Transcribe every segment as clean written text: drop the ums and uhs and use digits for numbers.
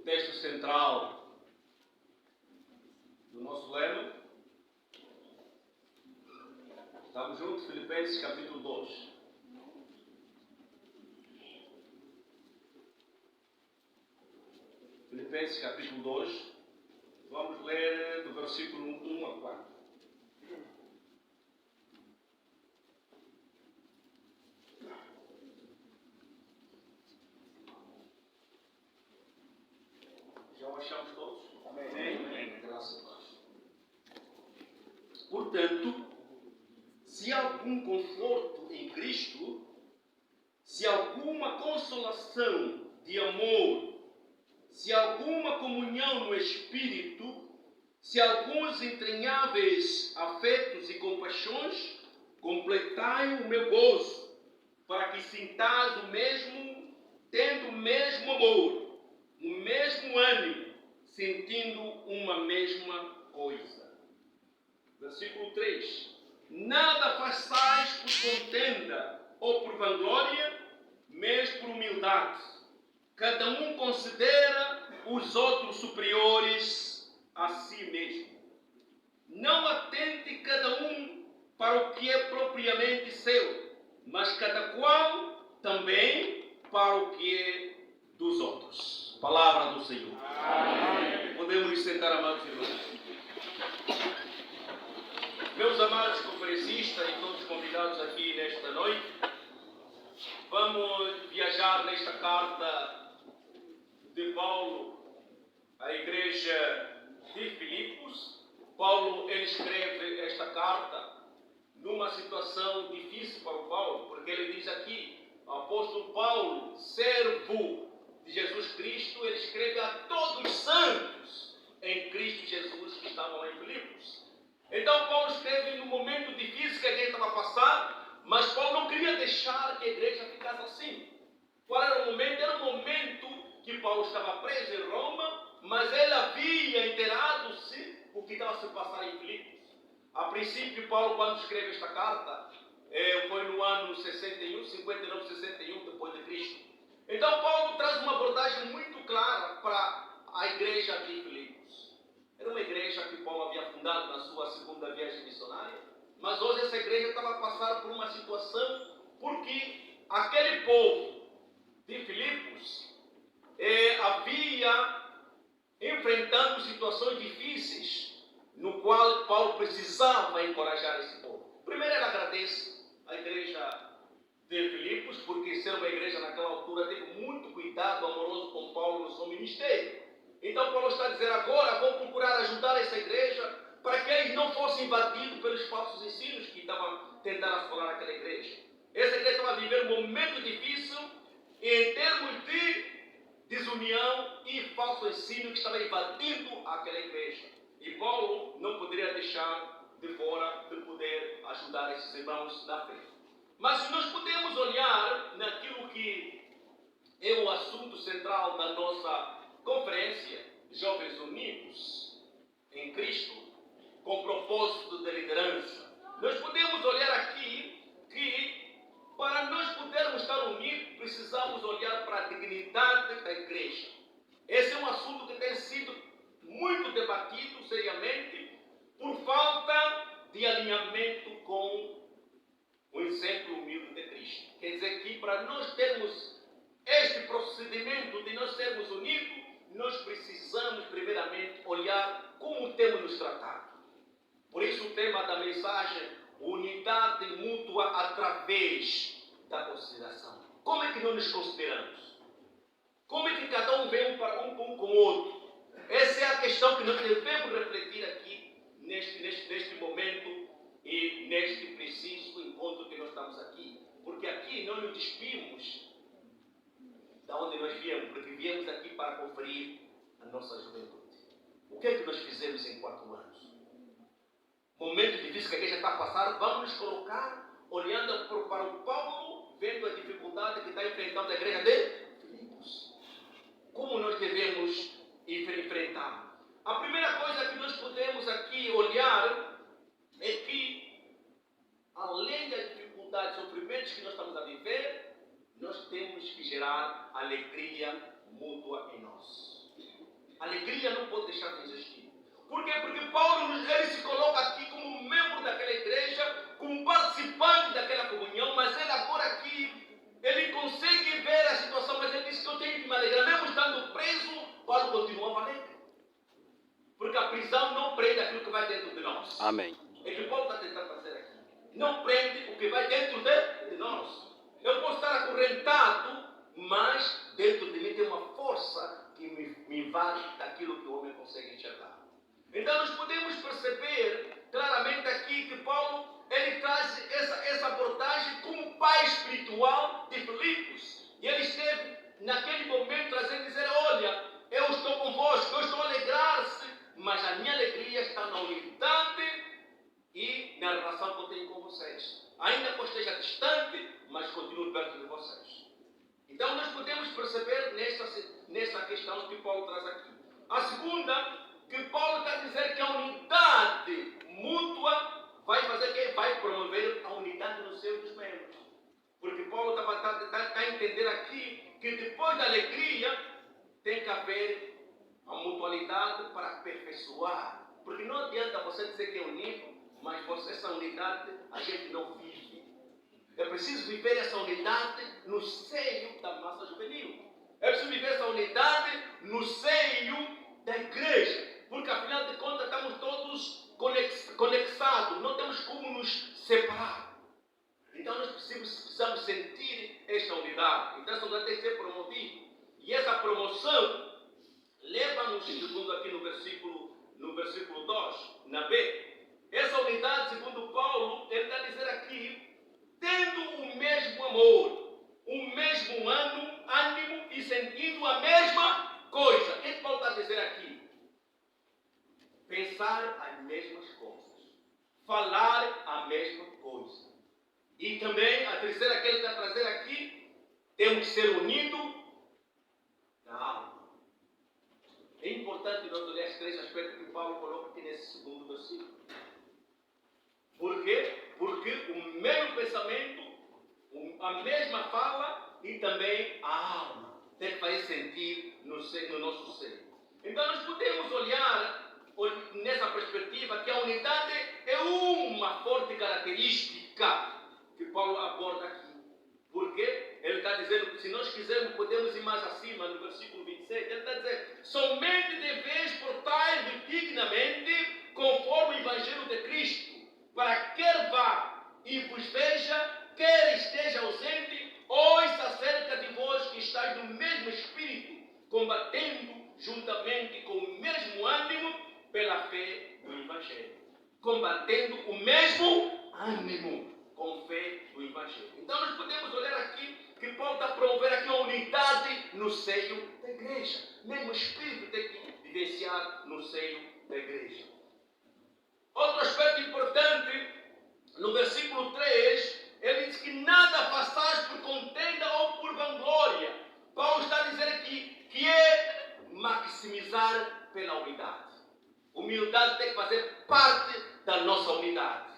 texto central do nosso lema. Estamos juntos, Filipenses capítulo 2. Filipenses capítulo 2. Vamos ler do versículo 1 a 4. Já o achamos todos? Amém. Graças a Deus. Portanto, se há algum conforto em Cristo, se há alguma consolação de amor, se há alguma comunhão no Espírito, se há alguns entranháveis afetos e compaixões, completai o meu gozo, para que sintais o mesmo, tendo o mesmo amor, o mesmo ânimo, sentindo uma mesma coisa. Versículo 3. Nada façais por contenda ou por vanglória, mas por humildade. Cada um considera os outros superiores a si mesmo. Não atente cada um para o que é propriamente seu, mas cada qual também para o que é dos outros. Palavra do Senhor. Amém. Podemos nos sentar, amados irmãos. Meus amados conferencistas e todos convidados aqui nesta noite, vamos viajar nesta carta de Paulo à igreja de Filipos. Paulo, ele escreve esta carta numa situação difícil para o Paulo, porque ele diz aqui, o apóstolo Paulo, servo de Jesus Cristo, ele escreve a todos os santos em Cristo Jesus que estavam em Filipos. Então Paulo escreve no momento difícil que a igreja estava passando, mas Paulo não queria deixar que a igreja ficasse assim. Qual era o momento? Era o momento que Paulo estava preso em Roma, mas ele havia inteirado-se o que estava a se passar em Filipos. A princípio, Paulo, quando escreve esta carta, foi no ano 59, 61 depois de Cristo. Então Paulo traz uma abordagem muito clara para a igreja de Filipos. Era uma igreja que Paulo havia fundado na sua segunda viagem missionária, mas hoje essa igreja estava a passar por uma situação porque aquele povo de Filipos havia enfrentando situações difíceis, no qual Paulo precisava encorajar esse povo. Primeiro, ele agradece a igreja de Filipos, porque ser uma igreja naquela altura teve muito cuidado amoroso com Paulo no seu ministério. Então Paulo está dizendo agora, vou procurar ajudar essa igreja para que eles não fossem invadidos pelos falsos ensinos que estavam tentando assolar aquela igreja. Essa igreja estava vivendo um momento difícil em termos de desunião e falso ensino que estava invadindo aquela igreja. E Paulo não poderia deixar de fora de poder ajudar esses irmãos na fé. Mas se nós podemos olhar naquilo que é o assunto central da nossa conferência, Jovens Unidos em Cristo, com propósito de liderança, nós podemos olhar aqui que para nós podermos estar unidos, precisamos olhar para a dignidade da igreja. Esse é um assunto que tem sido muito debatido seriamente por falta de alinhamento com o exemplo humilde de Cristo. Quer dizer que para nós termos este procedimento de nós sermos unidos, nós precisamos primeiramente olhar como temos nos tratado. Por isso o tema da mensagem, unidade mútua através da consideração. Como é que nós nos consideramos? Como é que cada um vê um com o outro? Essa é a questão que nós devemos refletir aqui neste momento e neste preciso encontro que nós estamos aqui. Porque aqui nós nos despimos da onde nós viemos, porque viemos aqui para conferir a nossa juventude. O que é que nós fizemos em 4 anos? Momento difícil que a igreja está a passar, vamos nos colocar olhando para o Paulo, vendo a dificuldade que está enfrentando a igreja de Filipos. Como nós devemos enfrentar? A primeira coisa que nós podemos aqui olhar é que, além das dificuldades e sofrimentos que nós estamos a viver, nós temos que gerar alegria mútua em nós. A alegria não pode deixar de existir. Por quê? Porque Paulo ele se coloca aqui como membro daquela igreja, como participante daquela comunhão, mas ele agora aqui, ele consegue ver a situação, mas ele diz que eu tenho que me alegrar. Mesmo estando preso, Paulo continua alegre. Porque a prisão não prende aquilo que vai dentro de nós. Amém. É que Paulo está tentando fazer aqui. Não prende o que vai dentro de nós. Eu posso estar acorrentado, mas dentro de mim tem uma força que me invade daquilo que o homem consegue enxergar. Então nós podemos perceber claramente aqui que Paulo ele traz essa abordagem como pai espiritual de Filipos. E ele esteve naquele momento trazendo dizer, olha, eu estou convosco, eu estou a alegrar-se, mas a minha alegria está na unidade e na relação que eu tenho com vocês. Ainda que eu esteja distante, mas continuo perto de vocês. Então nós podemos perceber nessa questão que Paulo traz aqui. A segunda, que Paulo está a dizer que a unidade mútua vai fazer que vai promover a unidade no seio dos membros. Porque Paulo está a entender aqui que depois da alegria tem que haver a mutualidade para aperfeiçoar. Porque não adianta você dizer que é unido, mas essa unidade a gente não vive. É preciso viver essa unidade no seio da massa juvenil. É preciso viver essa unidade no seio da igreja. Porque afinal de contas estamos todos conectados. Não temos como nos separar. Então nós precisamos sentir esta unidade. Então essa unidade tem que ser promovida. E essa promoção leva-nos, segundo aqui no versículo 2, na B. Essa unidade, segundo Paulo, ele está a dizer aqui, tendo o mesmo amor, o mesmo ânimo e sentindo a mesma coisa. O que Paulo está a dizer aqui? Pensar as mesmas coisas. Falar a mesma coisa. E também, a terceira que ele está a trazer aqui, temos que ser unidos na alma. É importante nós olhar os três aspectos que Paulo coloca aqui nesse segundo versículo. Por quê? Porque o mesmo pensamento, a mesma fala e também a alma tem que fazer sentir no nosso ser. Então nós podemos olhar nessa perspectiva que a unidade é uma forte característica que Paulo aborda aqui. Porque ele está dizendo que se nós quisermos, podemos ir mais acima, no versículo 26, ele está dizendo, somente deveis portar dignamente conforme o Evangelho de Cristo, para quer vá e vos veja, quer esteja ausente, ouça acerca de vós que estáis no mesmo espírito, combatendo juntamente com o mesmo ânimo pela fé do Evangelho. Combatendo o mesmo ânimo com fé do Evangelho. Então nós podemos olhar aqui que Paulo está a promover aqui uma unidade no seio da igreja. Mesmo espírito tem que vivenciar no seio da igreja. Outro aspecto importante, no versículo 3, ele diz que nada façais por contenda ou por vanglória. Paulo está a dizer aqui que é maximizar pela unidade. Humildade tem que fazer parte da nossa unidade.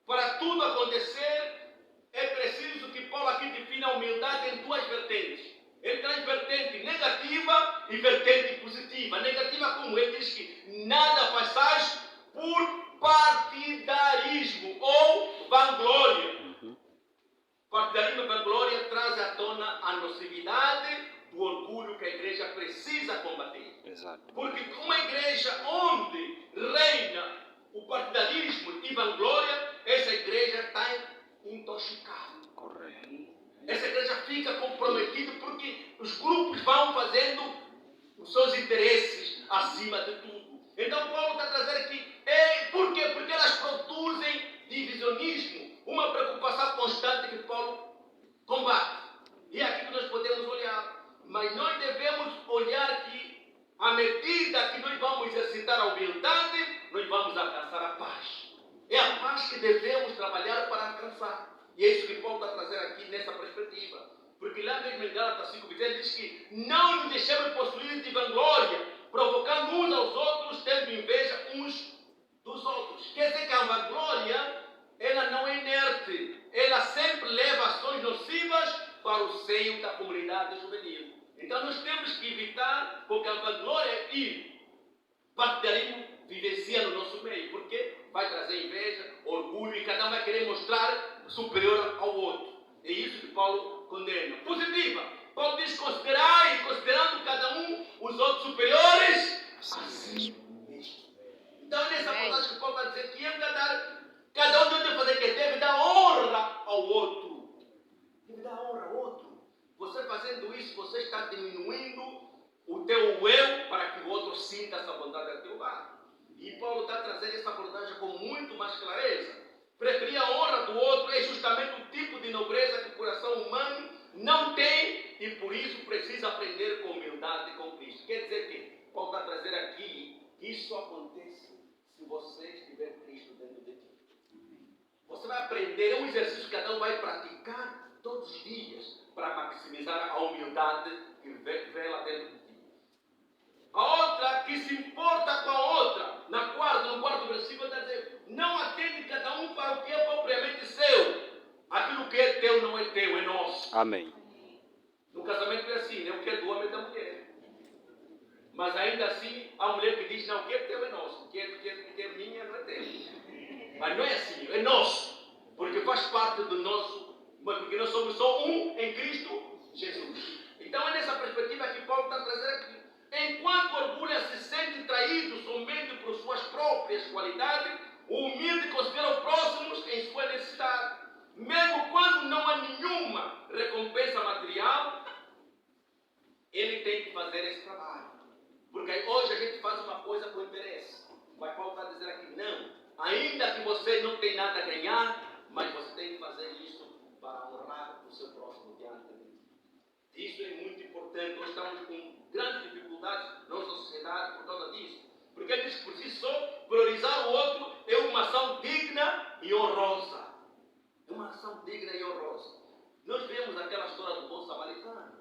Para tudo acontecer, é preciso que Paulo aqui defina a humildade em duas vertentes. Ele traz vertente negativa e vertente positiva. Negativa como? Ele diz que nada façais por partidarismo ou vanglória. Partidarismo e vanglória traz à tona a nocividade do orgulho que a igreja precisa combater. Exato. Porque uma igreja onde reina o partidarismo e vanglória, essa igreja está intoxicada. Correto. Essa igreja fica comprometida porque os grupos vão fazendo os seus interesses acima de tudo. Então Paulo está a trazer aqui, por quê? Porque elas produzem divisionismo, uma preocupação constante que Paulo combate. E é aqui que nós podemos olhar. Mas nós devemos olhar que, à medida que nós vamos exercitar a humildade, nós vamos alcançar a paz. É a paz que devemos trabalhar para alcançar. E é isso que Paulo está a trazer aqui nessa perspectiva. Porque lá mesmo em Gálatas 5, ele diz que não nos deixemos possuir de vanglória, provocando uns aos outros, tendo inveja uns dos outros. Quer dizer que a vanglória, ela não é inerte. Ela sempre leva ações nocivas para o seio da comunidade juvenil. Então nós temos que evitar, porque a vanglória e partidarismo vivencia no nosso meio, porque vai trazer inveja, orgulho, e cada um vai querer mostrar superior ao outro. É isso que Paulo condena. Positiva. Paulo diz: considerai, considerando cada um os outros superiores a si mesmo. Então, nessa passagem que Paulo vai dizer que cada um deve fazer que deve dar honra ao outro. Deve dar honra ao outro. Você fazendo isso, você está diminuindo o teu eu para que o outro sinta essa bondade a teu lado. E Paulo está trazendo essa abordagem com muito mais clareza. Preferir a honra do outro é justamente o tipo de nobreza que o coração humano não tem e por isso precisa aprender com humildade com Cristo. Quer dizer que Paulo está trazendo aqui que isso acontece se você estiver Cristo dentro de ti. Você vai aprender, é um exercício que cada um vai praticar todos os dias para maximizar a humildade que vê lá dentro de ti. A outra que se importa com a outra, no quarto versículo está dizendo: não atende cada um para o que é propriamente seu. Aquilo que é teu não é teu, é nosso. Amém. No casamento é assim, né? O que é do homem é da mulher. Mas ainda assim, a mulher que diz: não, o que é teu é nosso, o que é minha não é teu. Mas não é assim, é nosso. Porque faz parte do nosso, porque nós somos só um em Cristo Jesus. Então é nessa perspectiva que Paulo está trazendo aqui. Enquanto o orgulho se sente traído somente por suas próprias qualidades, o humilde considera o próximo em sua necessidade. Mesmo quando não há nenhuma recompensa material, ele tem que fazer esse trabalho. Porque hoje a gente faz uma coisa com interesse. Mas Paulo está dizendo aqui: não, ainda que você não tem nada a ganhar, mas você tem que fazer isso para honrar o seu próximo diante de Deus. Isso é muito importante. Nós estamos com grandes dificuldades na nossa sociedade por causa disso. Porque ele diz que por si só, priorizar o outro é uma ação digna e honrosa. É uma ação digna e honrosa. Nós vemos aquela história do bom samaritano.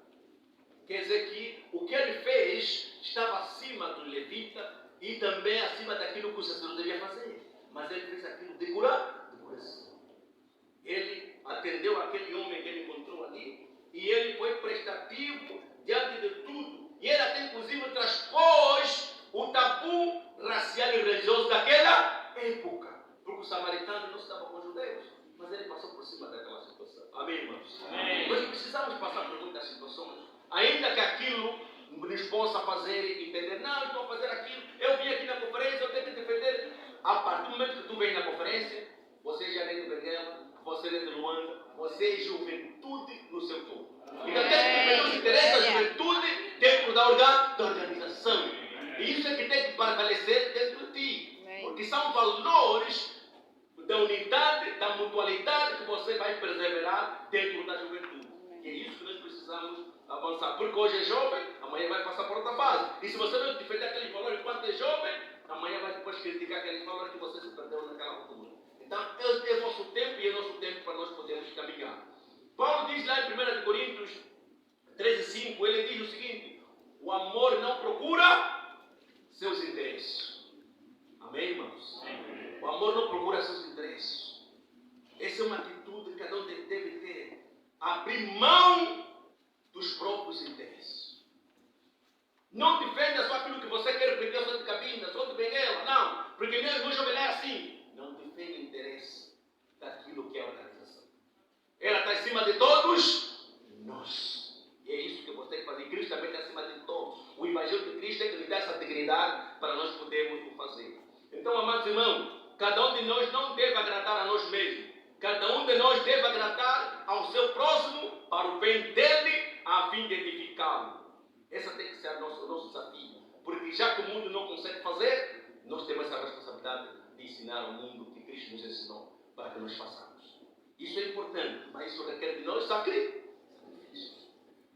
Quer dizer que o que ele fez estava acima do levita e também acima daquilo que o sacerdote devia fazer. Mas ele fez aquilo de coração. Ele atendeu aquele homem que ele encontrou ali e ele foi prestativo diante de tudo. E ele até inclusive transpôs o tabu racial e religioso daquela época. Porque o samaritano não estava com os judeus, mas ele passou por cima daquela situação. Amém, irmãos? Amém. Nós precisamos passar por muitas situações, ainda que aquilo nos possa fazer entender: não, eu estou a fazer aquilo, eu vim aqui na conferência, eu tenho que defender. A partir do momento que tu vem na conferência, você já é de Benguela, você é de Luanda, você é juventude no seu corpo. Então tem que defender os interesses da juventude dentro da organização. E isso é que tem que prevalecer dentro de ti. Porque são valores da unidade, da mutualidade que você vai perseverar dentro da juventude. E é isso que nós precisamos avançar. Porque hoje é jovem, amanhã vai passar por outra fase. E se você não defender aqueles valores enquanto é jovem, amanhã vai depois criticar aqueles valores que você se perdeu naquela altura. Então é vosso tempo e é nosso tempo para nós podermos caminhar. Paulo diz lá em 1 Coríntios 13:5, ele diz o seguinte: o amor não procura seus interesses. Amém, irmãos? Amém. O amor não procura seus interesses. Essa é uma atitude que cada um deve ter. Abrir mão dos próprios interesses. Não defenda só aquilo que você quer, porque eu sou de Cabinda, sou de Benguela. Não, porque meu irmão jovem é assim. Não defenda o interesse daquilo que é a organização. Ela está acima de todos nós. E é isso que você tem que fazer. Cristo também está acima de todos. O Evangelho de Cristo é que lhe dá essa dignidade para nós podermos o fazer. Então, amados irmãos, cada um de nós não deve agradar a nós mesmos. Cada um de nós deve agradar ao seu próximo para o bem dele, a fim de edificá-lo. Esse tem que ser o nosso desafio. Porque já que o mundo não consegue fazer, nós temos essa responsabilidade de ensinar ao mundo que Cristo nos ensinou para que nós façamos. Isso é importante, mas isso requer de nós sacrifício.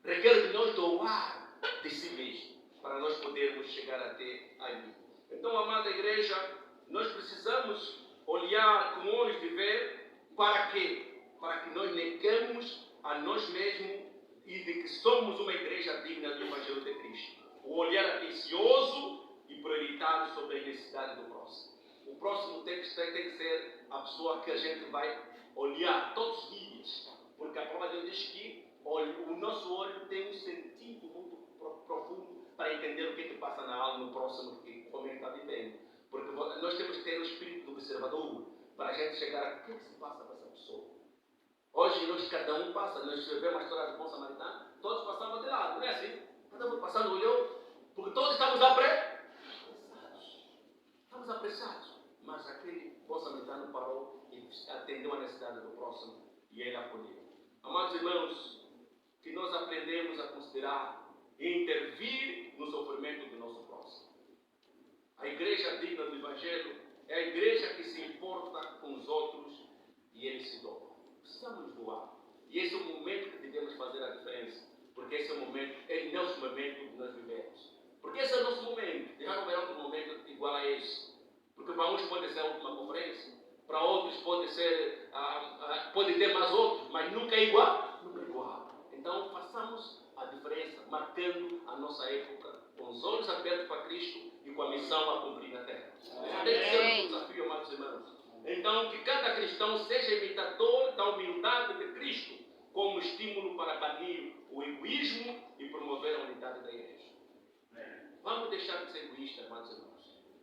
Requer de nós doar de si mesmo, para nós podermos chegar até ali. Então, amada igreja, nós precisamos olhar com olhos de ver para quê? Para que nós neguemos a nós mesmos e de que somos uma igreja digna do Evangelho de Cristo. O olhar atencioso e prioritário sobre a necessidade do próximo. O próximo tem que ser a pessoa que a gente vai olhar todos os dias. Porque a palavra de Deus diz que o nosso olho tem um sentido muito profundo para entender o que passa na alma, no próximo, que o homem está vivendo. Porque nós temos que ter o espírito do observador para a gente chegar a o que se passa com essa pessoa. Hoje nós, cada um passa, nós vemos uma história do bom samaritano, todos passavam de lado, não é assim? Cada um passando, olhou, porque todos estamos apressados. Mas aquele bom samaritano parou e atendeu a necessidade do próximo e ele acolheu. Amados irmãos, que nós aprendemos a considerar e intervir no sofrimento do nosso próximo. A igreja digna do Evangelho é a igreja que se importa com os outros e eles se doam. Precisamos doar. E esse é o momento que devemos fazer a diferença. Porque esse é o momento, é o nosso momento que nós vivemos. Porque esse é o nosso momento. Já não haverá outro momento igual a esse. Porque para uns pode ser a última conferência, para outros pode ser, pode ter mais outros, mas nunca é igual. Nunca é igual. Então façamos a diferença, marcando a nossa época, com os olhos abertos para Cristo e com a missão a cumprir na terra. Esse tem que ser um desafio, amados irmãos. Então, que cada cristão seja imitador da humildade de Cristo, como estímulo para banir o egoísmo e promover a unidade da igreja. Vamos deixar de ser egoístas, amados irmãos.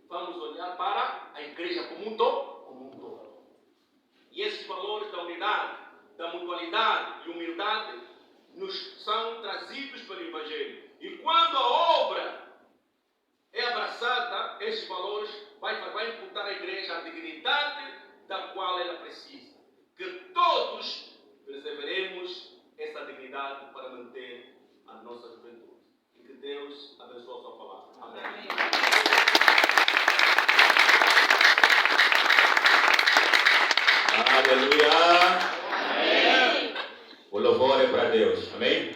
Vamos olhar para a igreja como um todo. E esses valores da unidade, da mutualidade e humildade nos são trazidos pelo Evangelho. E quando a obra é abraçada, esses valores vai imputar à igreja a dignidade da qual ela precisa. Que todos perseveremos essa dignidade para manter a nossa juventude. E que Deus abençoe a sua palavra. Amém. Aleluia. Amém. O louvor é para Deus. Amém.